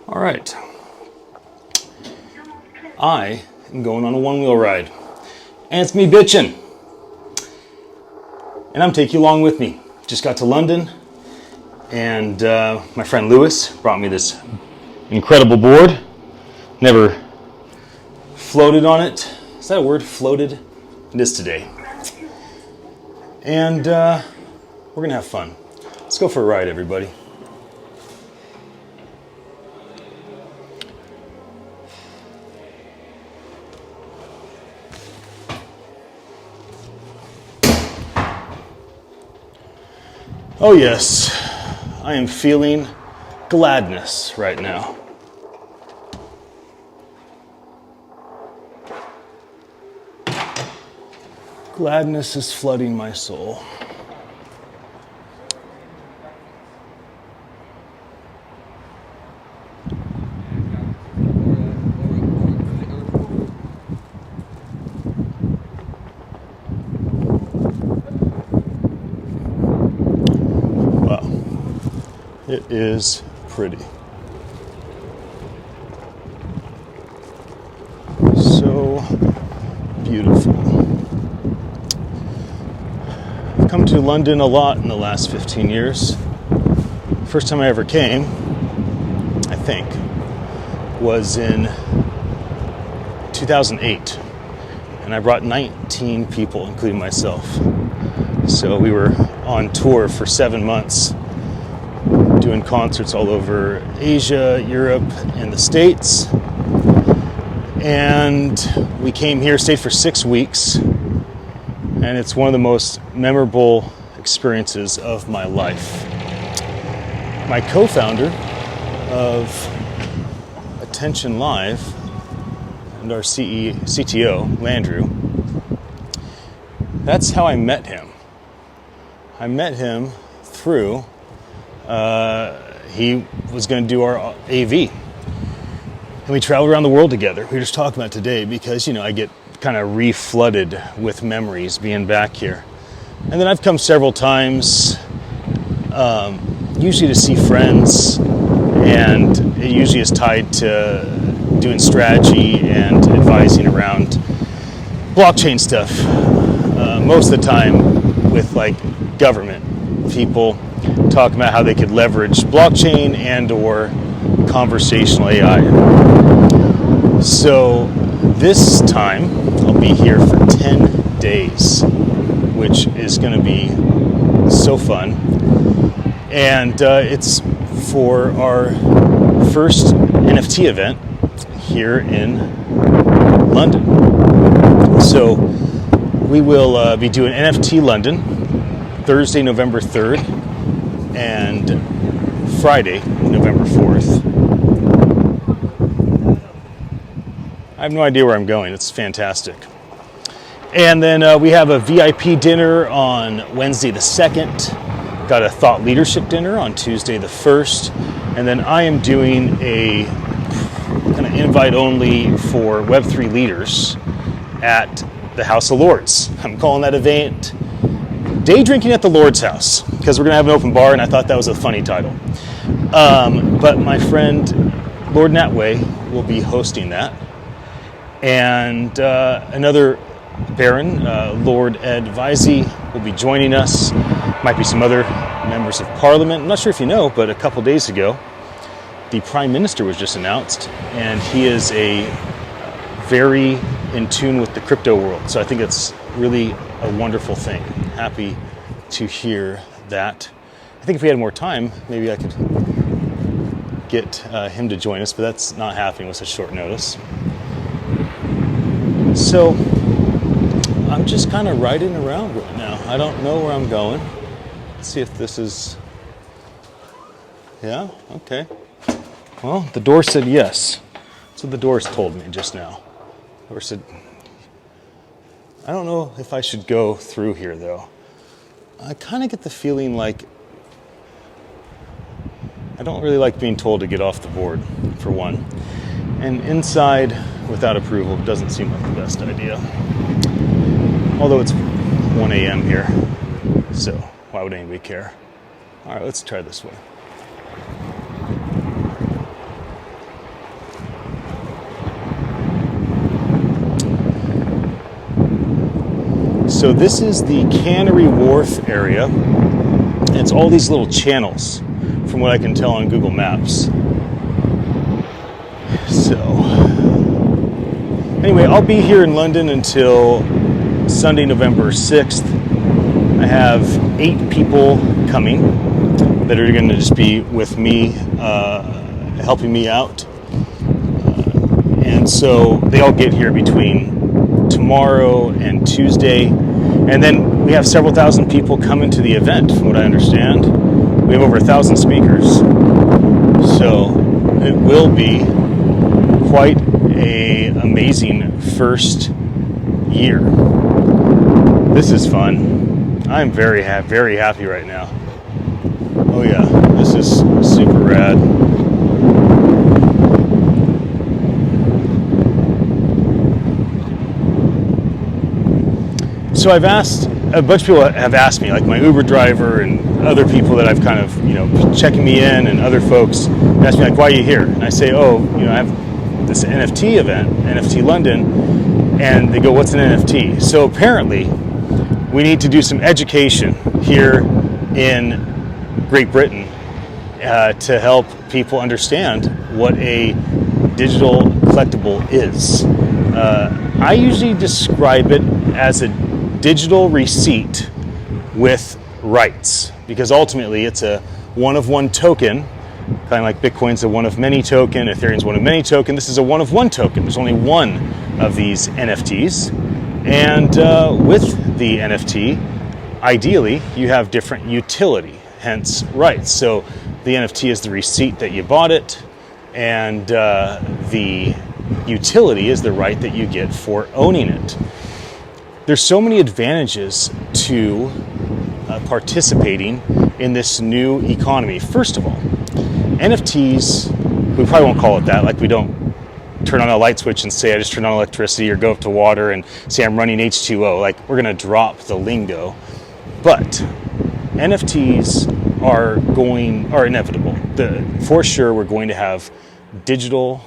All right. I am going on a OneWheel ride. And it's me bitching. And I'm taking you along with me. Just got to London. And my friend Lewis brought me this incredible board. Never floated on it. Is that a word? Floated? It is today. And we're going to have fun. Let's go for a ride, everybody. Oh yes, I am feeling gladness right now. Gladness is flooding my soul. It is pretty. So beautiful. I've come to London a lot in the last 15 years. First time I ever came, I think, was in 2008. And I brought 19 people, including myself. So we were on tour for 7 months. Doing concerts all over Asia, Europe, and the States. And we came here, stayed for 6 weeks, and it's one of the most memorable experiences of my life. My co-founder of Attention Live and our CTO, Landrew, that's how I met him. I met him through he was going to do our AV. And we traveled around the world together. We were just talking about it today because, I get kind of re-flooded with memories being back here. And then I've come several times, usually to see friends, and it usually is tied to doing strategy and advising around blockchain stuff. Most of the time with government people talking about how they could leverage blockchain and or conversational AI. So this time I'll be here for 10 days, which is going to be so fun. And it's for our first NFT event here in London. So we will be doing NFT.London Thursday, November 3rd. And Friday, November 4th. I have no idea where I'm going. It's fantastic. And then we have a VIP dinner on Wednesday the 2nd. Got a thought leadership dinner on Tuesday the 1st. And then I am doing a kind of invite only for Web3 leaders at the House of Lords. I'm calling that event Day Drinking at the Lord's House, because we're going to have an open bar, and I thought that was a funny title. But my friend, Lord Natway, will be hosting that. And another Baron, Lord Ed Visey, will be joining us. Might be some other members of Parliament. I'm not sure if you know, but a couple days ago, the Prime Minister was just announced, and he is very in tune with the crypto world. So I think it's really a wonderful thing. Happy to hear that. I think if we had more time, maybe I could get him to join us, but that's not happening with such short notice. So I'm just kind of riding around right now. I don't know where I'm going. Let's see if this is... Yeah? Okay. Well, the door said yes. That's what the doors told me just now. The door said... I don't know if I should go through here, though. I kind of get the feeling like I don't really like being told to get off the board, for one. And inside, without approval, doesn't seem like the best idea. Although it's 1 a.m. here, so why would anybody care? All right, let's try this way. So this is the Canary Wharf area. And it's all these little channels, from what I can tell on Google Maps. So, anyway, I'll be here in London until Sunday, November 6th. I have 8 people coming that are going to just be with me, helping me out. And so they all get here between tomorrow and Tuesday. And then we have several thousand people coming to the event, from what I understand. We have over 1,000 speakers. So it will be quite an amazing first year. This is fun. I'm very happy right now. Oh yeah, this is super rad. So I've asked, a bunch of people have asked me, like my Uber driver and other people that I've kind of, checking me in, and other folks ask me, like, why are you here? And I say, I have this NFT event, NFT.London, and they go, what's an NFT? So apparently, we need to do some education here in Great Britain to help people understand what a digital collectible is. I usually describe it as a digital receipt with rights, because ultimately it's a one-of-one token, kind of like Bitcoin's a one-of-many token, Ethereum's one-of-many token. This is a one-of-one token. There's only one of these NFTs, and with the NFT, ideally, you have different utility, hence rights. So the NFT is the receipt that you bought it, and the utility is the right that you get for owning it. There's so many advantages to participating in this new economy. First of all, NFTs, we probably won't call it that, like we don't turn on a light switch and say I just turned on electricity, or go up to water and say I'm running H2O. Like, we're going to drop the lingo. But NFTs are inevitable. For sure, we're going to have digital.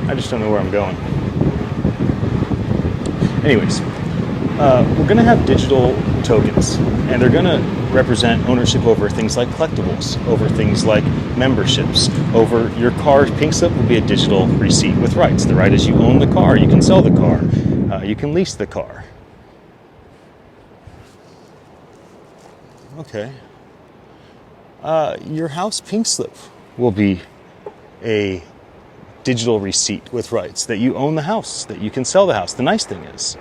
I just don't know where I'm going. Anyways, we're going to have digital tokens, and they're going to represent ownership over things like collectibles, over things like memberships, over your car. Pink slip will be a digital receipt with rights. The right is you own the car, you can sell the car, you can lease the car. Okay. Your house pink slip will be a digital receipt with rights, that you own the house, that you can sell the house. The nice thing is,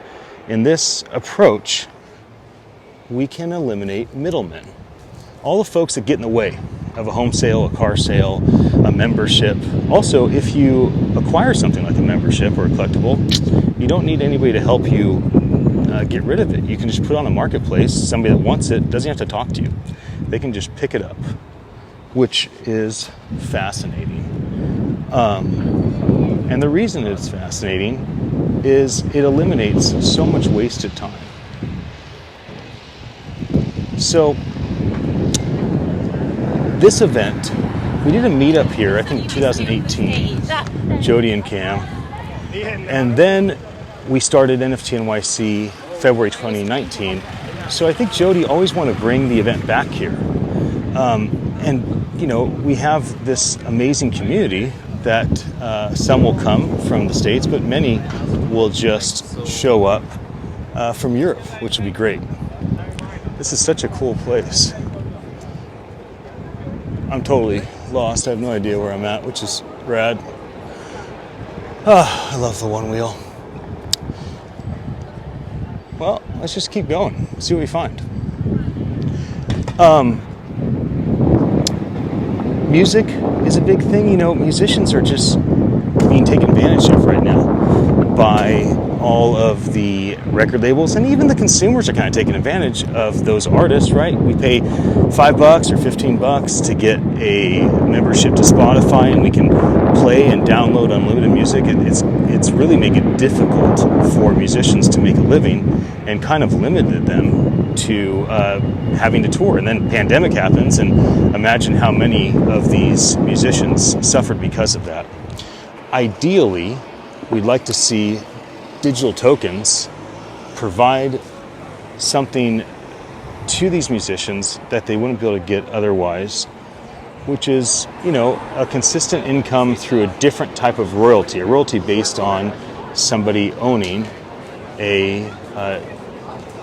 in this approach, we can eliminate middlemen. All the folks that get in the way of a home sale, a car sale, a membership. Also, if you acquire something like a membership or a collectible, you don't need anybody to help you get rid of it. You can just put it on a marketplace. Somebody that wants it doesn't have to talk to you. They can just pick it up, which is fascinating. And the reason it's fascinating is it eliminates so much wasted time. So this event, we did a meetup here, I think 2018, Jody and Cam. And then we started NFT NYC February 2019. So I think Jody always wanted to bring the event back here. And we have this amazing community that some will come from the States, but many will just show up from Europe, which would be great. This is such a cool place. I'm totally lost. I have no idea where I'm at, which is rad. I love the OneWheel. Well, let's just keep going. See what we find. Music is a big thing. Musicians are just being taken advantage of right now by all of the record labels and even the consumers are kind of taking advantage of those artists, right? We pay $5 or $15 to get a membership to Spotify, and we can play and download unlimited music. It's really made it difficult for musicians to make a living and kind of limited them to having to tour. And then pandemic happens, and imagine how many of these musicians suffered because of that. Ideally, we'd like to see digital tokens provide something to these musicians that they wouldn't be able to get otherwise, which is, a consistent income through a different type of royalty, a royalty based on somebody owning a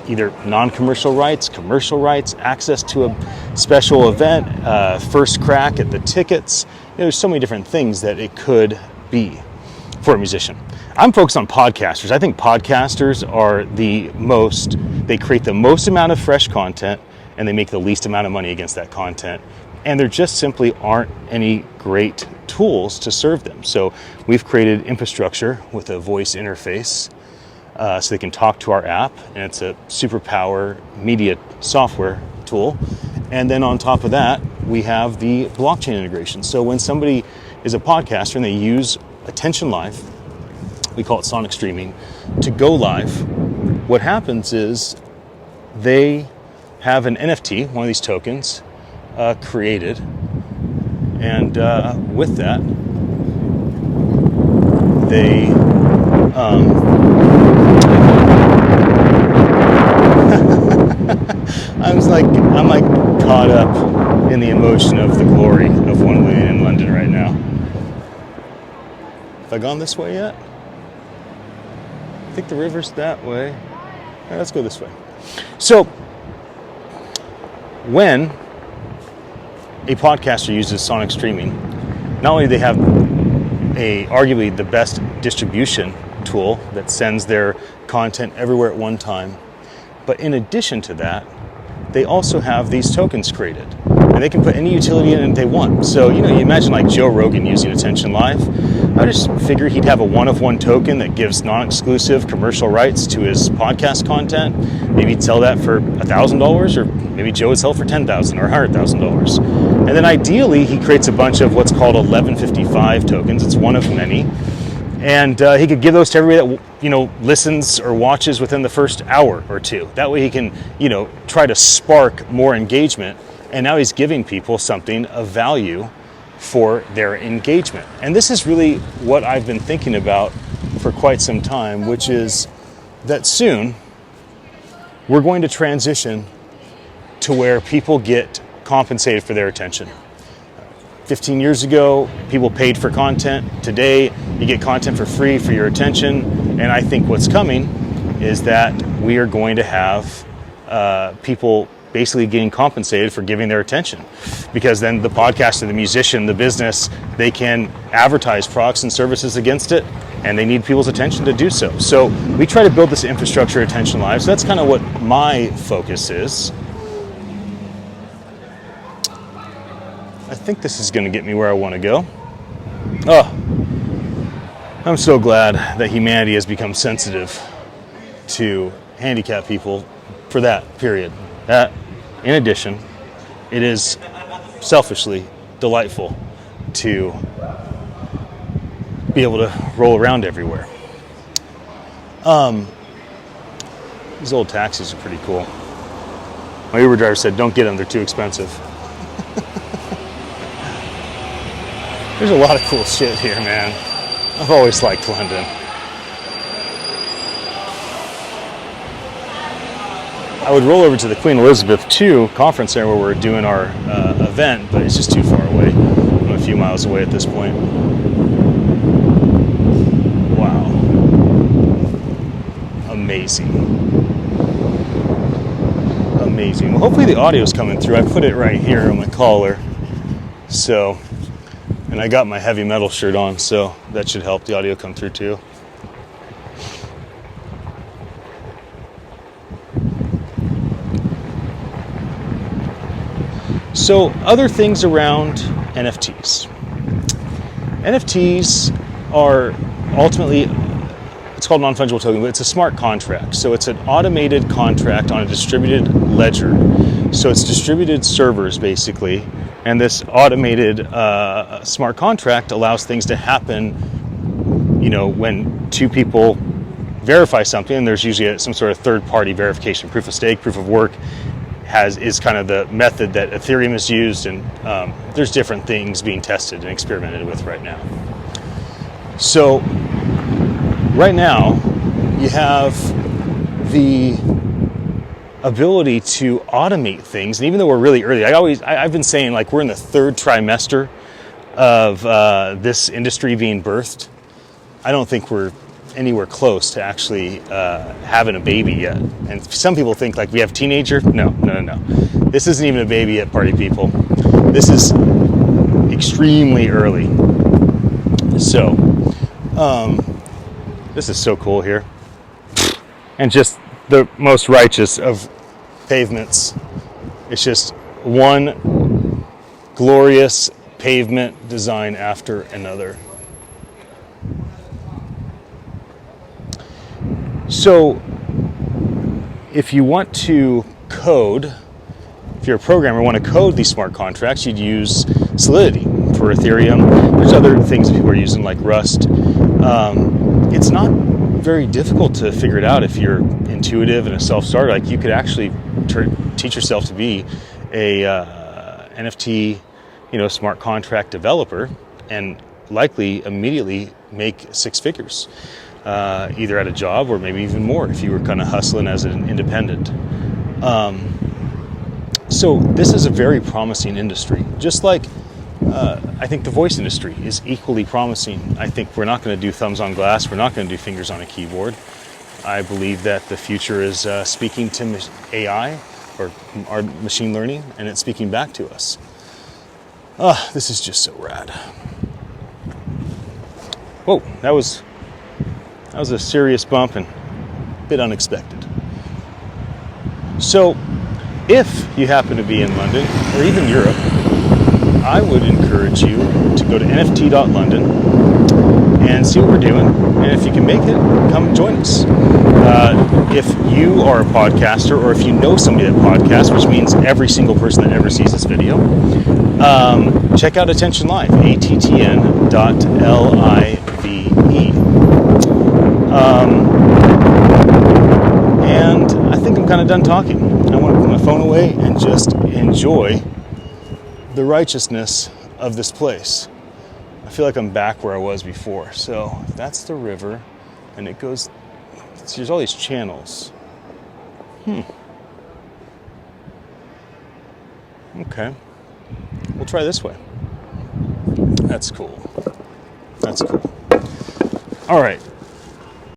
either non-commercial rights, commercial rights, access to a special event, first crack at the tickets. There's so many different things that it could be for a musician. I'm focused on podcasters. I think podcasters are they create the most amount of fresh content and they make the least amount of money against that content. And there just simply aren't any great tools to serve them. So we've created infrastructure with a voice interface so they can talk to our app, and it's a superpower media software tool. And then on top of that, we have the blockchain integration. So when somebody is a podcaster and they use Attention Live, we call it sonic streaming, to go live, what happens is they have an NFT, one of these tokens, created, and with that, they I'm like caught up in the emotion of the glory of OneWheel in London right now. Have I gone this way yet? I think the river's that way. All right, let's go this way. So, when a podcaster uses sonic streaming, not only do they have arguably the best distribution tool that sends their content everywhere at one time, but in addition to that, they also have these tokens created, and they can put any utility in it they want. So, you imagine like Joe Rogan using Attention Live. I just figure he'd have a one-of-one token that gives non-exclusive commercial rights to his podcast content. Maybe he'd sell that for $1,000, or maybe Joe would sell it for $10,000 or $100,000. And then ideally, he creates a bunch of what's called 1155 tokens. It's one of many. And he could give those to everybody that, listens or watches within the first hour or two. That way he can, try to spark more engagement. And now he's giving people something of value for their engagement. And this is really what I've been thinking about for quite some time, which is that soon we're going to transition to where people get compensated for their attention. 15 years ago, people paid for content. Today, you get content for free for your attention. And I think what's coming is that we are going to have people basically getting compensated for giving their attention. Because then the podcaster, the musician, the business, they can advertise products and services against it, and they need people's attention to do so. So we try to build this infrastructure Attention Live. So that's kind of what my focus is. I think this is going to get me where I want to go. Oh, I'm so glad that humanity has become sensitive to handicapped people for that, period. That, in addition, it is selfishly delightful to be able to roll around everywhere. These old taxis are pretty cool. My Uber driver said, don't get them, they're too expensive. There's a lot of cool shit here, man. I've always liked London. I would roll over to the Queen Elizabeth II conference center where we're doing our event, but it's just too far away. I'm a few miles away at this point. Wow. Amazing. Amazing. Well, hopefully the audio's coming through. I put it right here on my collar. So, and I got my heavy metal shirt on, so that should help the audio come through too. So, other things around NFTs. NFTs are ultimately it's called non-fungible token, but it's a smart contract. So it's an automated contract on a distributed ledger. So it's distributed servers basically, and this automated smart contract allows things to happen, when two people verify something, and there's usually some sort of third-party verification. Proof of stake, proof of work is kind of the method that Ethereum has used, and there's different things being tested and experimented with right now. So right now you have the ability to automate things, and even though we're really early, I've been saying like we're in the third trimester of this industry being birthed. I don't think we're anywhere close to actually having a baby yet. And some people think like we have a teenager. No. This isn't even a baby yet, party people. This is extremely early. So, this is so cool here. And just the most righteous of pavements. It's just one glorious pavement design after another. So if you want to code, if you're a programmer and want to code these smart contracts, you'd use Solidity for Ethereum. There's other things people are using like Rust. It's not very difficult to figure it out if you're intuitive and a self-starter. Like you could actually teach yourself to be a NFT, smart contract developer, and likely immediately make six figures. Either at a job or maybe even more if you were kind of hustling as an independent. So this is a very promising industry. Just like I think the voice industry is equally promising. I think we're not going to do thumbs on glass. We're not going to do fingers on a keyboard. I believe that the future is speaking to AI or our machine learning, and it's speaking back to us. This is just so rad. Whoa, that was a serious bump and a bit unexpected. So, if you happen to be in London or even Europe, I would encourage you to go to NFT.London and see what we're doing. And if you can make it, come join us. If you are a podcaster or if you know somebody that podcasts, which means every single person that ever sees this video, check out Attention Live, attn.live. And I think I'm kind of done talking. I want to put my phone away and just enjoy the righteousness of this place. I feel like I'm back where I was before. So that's the river, and it goes, there's all these channels. Okay. We'll try this way. That's cool. All right.